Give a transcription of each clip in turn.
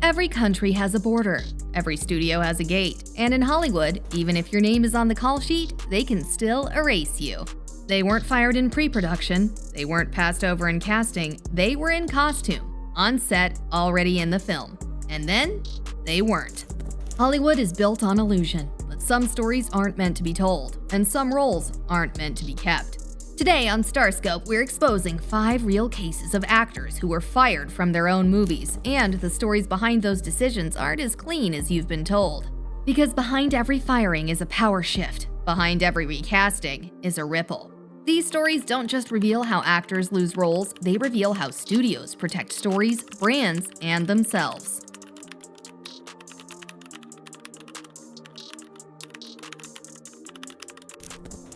Every country has a border, every studio has a gate, and in Hollywood, even if your name is on the call sheet, they can still erase you. They weren't fired in pre-production, they weren't passed over in casting, they were in costume, on set, already in the film. And then, they weren't. Hollywood is built on illusion, but some stories aren't meant to be told, and some roles aren't meant to be kept. Today on StarScope, we're exposing 5 real cases of actors who were fired from their own movies, and the stories behind those decisions aren't as clean as you've been told. Because behind every firing is a power shift, behind every recasting is a ripple. These stories don't just reveal how actors lose roles, they reveal how studios protect stories, brands, and themselves.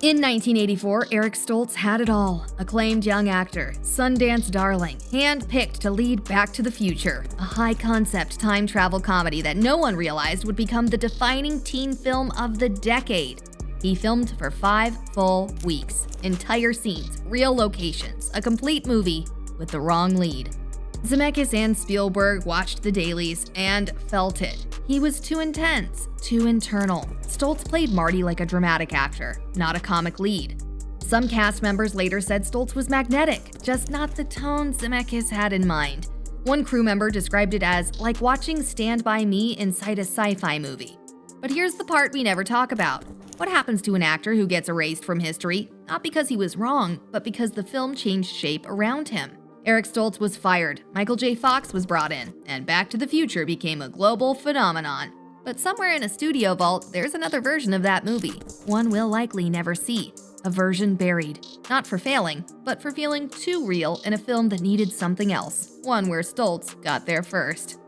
In 1984, Eric Stoltz had it all. Acclaimed young actor, Sundance darling, hand-picked to lead Back to the Future, a high-concept time travel comedy that no one realized would become the defining teen film of the decade. He filmed for 5 full weeks, entire scenes, real locations, a complete movie with the wrong lead. Zemeckis and Spielberg watched the dailies and felt it. He was too intense, too internal. Stoltz played Marty like a dramatic actor, not a comic lead. Some cast members later said Stoltz was magnetic, just not the tone Zemeckis had in mind. One crew member described it as like watching Stand By Me inside a sci-fi movie. But here's the part we never talk about. What happens to an actor who gets erased from history, not because he was wrong, but because the film changed shape around him? Eric Stoltz was fired, Michael J. Fox was brought in, and Back to the Future became a global phenomenon. But somewhere in a studio vault, there's another version of that movie. One we'll likely never see. A version buried. Not for failing, but for feeling too real in a film that needed something else. One where Stoltz got there first.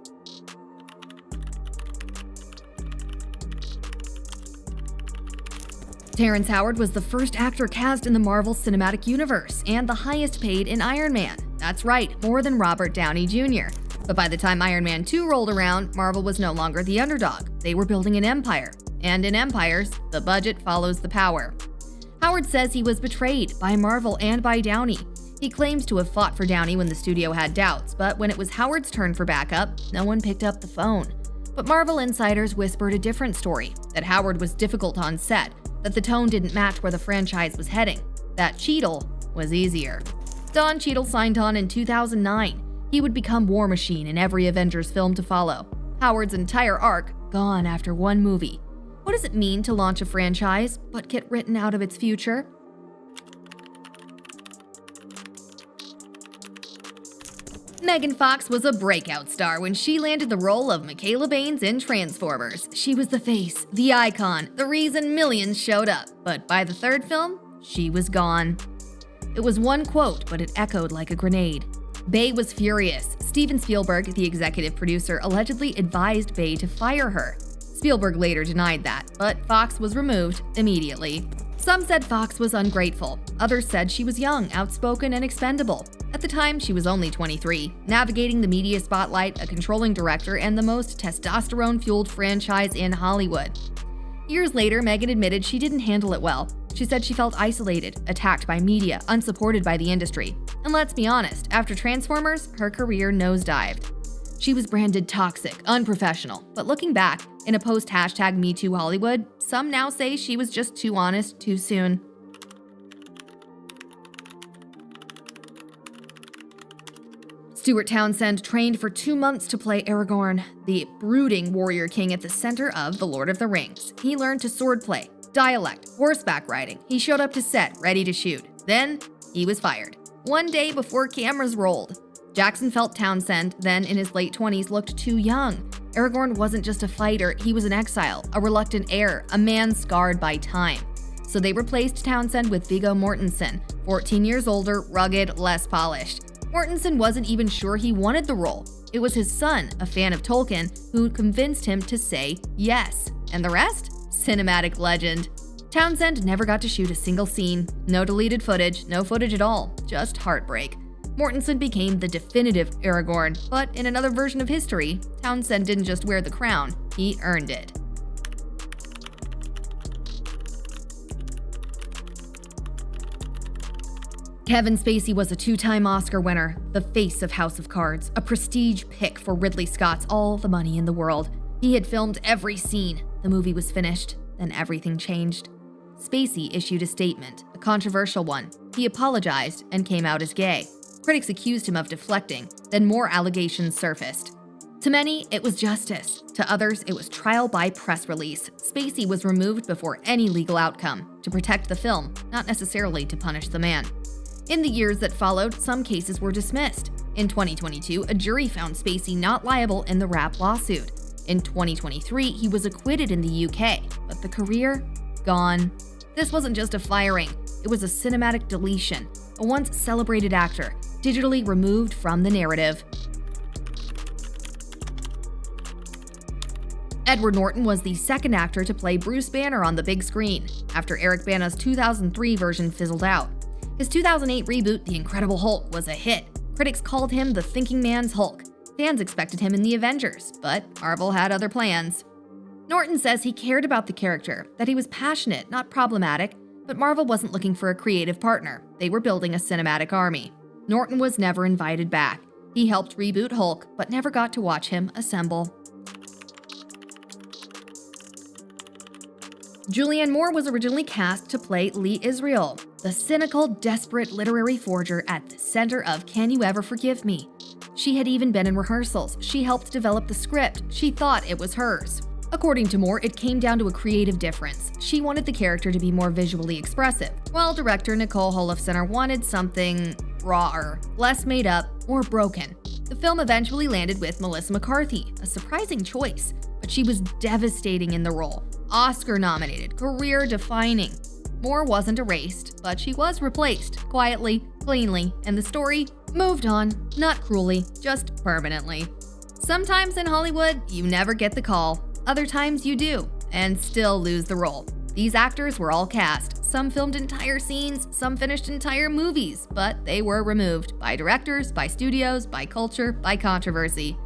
Terrence Howard was the first actor cast in the Marvel Cinematic Universe and the highest paid in Iron Man. That's right, more than Robert Downey Jr. But by the time Iron Man 2 rolled around, Marvel was no longer the underdog. They were building an empire. And in empires, the budget follows the power. Howard says he was betrayed by Marvel and by Downey. He claims to have fought for Downey when the studio had doubts, but when it was Howard's turn for backup, no one picked up the phone. But Marvel insiders whispered a different story, that Howard was difficult on set, that the tone didn't match where the franchise was heading, that Cheadle was easier. Don Cheadle signed on in 2009. He would become War Machine in every Avengers film to follow. Howard's entire arc gone after one movie. What does it mean to launch a franchise, but get written out of its future? Megan Fox was a breakout star when she landed the role of Michaela Baines in Transformers. She was the face, the icon, the reason millions showed up. But by the 3rd film, she was gone. It was one quote, but it echoed like a grenade. Bay was furious. Steven Spielberg, the executive producer, allegedly advised Bay to fire her. Spielberg later denied that, but Fox was removed immediately. Some said Fox was ungrateful. Others said she was young, outspoken, and expendable. At the time, she was only 23, navigating the media spotlight, a controlling director, and the most testosterone-fueled franchise in Hollywood. Years later, Megan admitted she didn't handle it well. She said she felt isolated, attacked by media, unsupported by the industry. And let's be honest, after Transformers, her career nosedived. She was branded toxic, unprofessional, but looking back, in a post-#MeToo Hollywood, some now say she was just too honest too soon. Stuart Townsend trained for 2 months to play Aragorn, the brooding warrior king at the center of The Lord of the Rings. He learned to swordplay, dialect, horseback riding. He showed up to set, ready to shoot. Then, he was fired. One day before cameras rolled. Jackson felt Townsend, then in his late 20s, looked too young. Aragorn wasn't just a fighter, he was an exile, a reluctant heir, a man scarred by time. So they replaced Townsend with Viggo Mortensen, 14 years older, rugged, less polished. Mortensen wasn't even sure he wanted the role. It was his son, a fan of Tolkien, who convinced him to say yes. And the rest? Cinematic legend. Townsend never got to shoot a single scene. No deleted footage, no footage at all, just heartbreak. Mortensen became the definitive Aragorn, but in another version of history, Townsend didn't just wear the crown, he earned it. Kevin Spacey was a two-time Oscar winner, the face of House of Cards, a prestige pick for Ridley Scott's All the Money in the World. He had filmed every scene. The movie was finished, then everything changed. Spacey issued a statement, a controversial one. He apologized and came out as gay. Critics accused him of deflecting, then more allegations surfaced. To many, it was justice. To others, it was trial by press release. Spacey was removed before any legal outcome, to protect the film, not necessarily to punish the man. In the years that followed, some cases were dismissed. In 2022, a jury found Spacey not liable in the rap lawsuit. In 2023, he was acquitted in the UK, but the career? Gone. This wasn't just a firing, it was a cinematic deletion. A once celebrated actor, digitally removed from the narrative. Edward Norton was the second actor to play Bruce Banner on the big screen, after Eric Bana's 2003 version fizzled out. His 2008 reboot, The Incredible Hulk, was a hit. Critics called him the thinking man's Hulk. Fans expected him in the Avengers, but Marvel had other plans. Norton says he cared about the character, that he was passionate, not problematic, but Marvel wasn't looking for a creative partner. They were building a cinematic army. Norton was never invited back. He helped reboot Hulk, but never got to watch him assemble. Julianne Moore was originally cast to play Lee Israel, the cynical, desperate literary forger at the center of Can You Ever Forgive Me? She had even been in rehearsals. She helped develop the script. She thought it was hers. According to Moore, it came down to a creative difference. She wanted the character to be more visually expressive, while director Nicole Holofcener wanted something rawer, less made up, more broken. The film eventually landed with Melissa McCarthy, a surprising choice, but she was devastating in the role. Oscar-nominated, career-defining. Moore wasn't erased, but she was replaced, quietly, cleanly, and the story moved on, not cruelly, just permanently. Sometimes in Hollywood, you never get the call. Other times you do, and still lose the role. These actors were all cast. Some filmed entire scenes, some finished entire movies, but they were removed by directors, by studios, by culture, by controversy.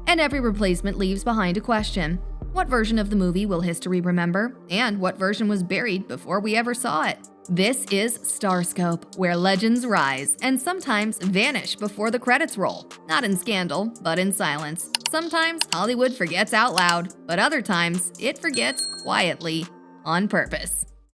And every replacement leaves behind a question. What version of the movie will history remember? And what version was buried before we ever saw it? This is StarScope, where legends rise and sometimes vanish before the credits roll. Not in scandal, but in silence. Sometimes Hollywood forgets out loud, but other times it forgets quietly, on purpose.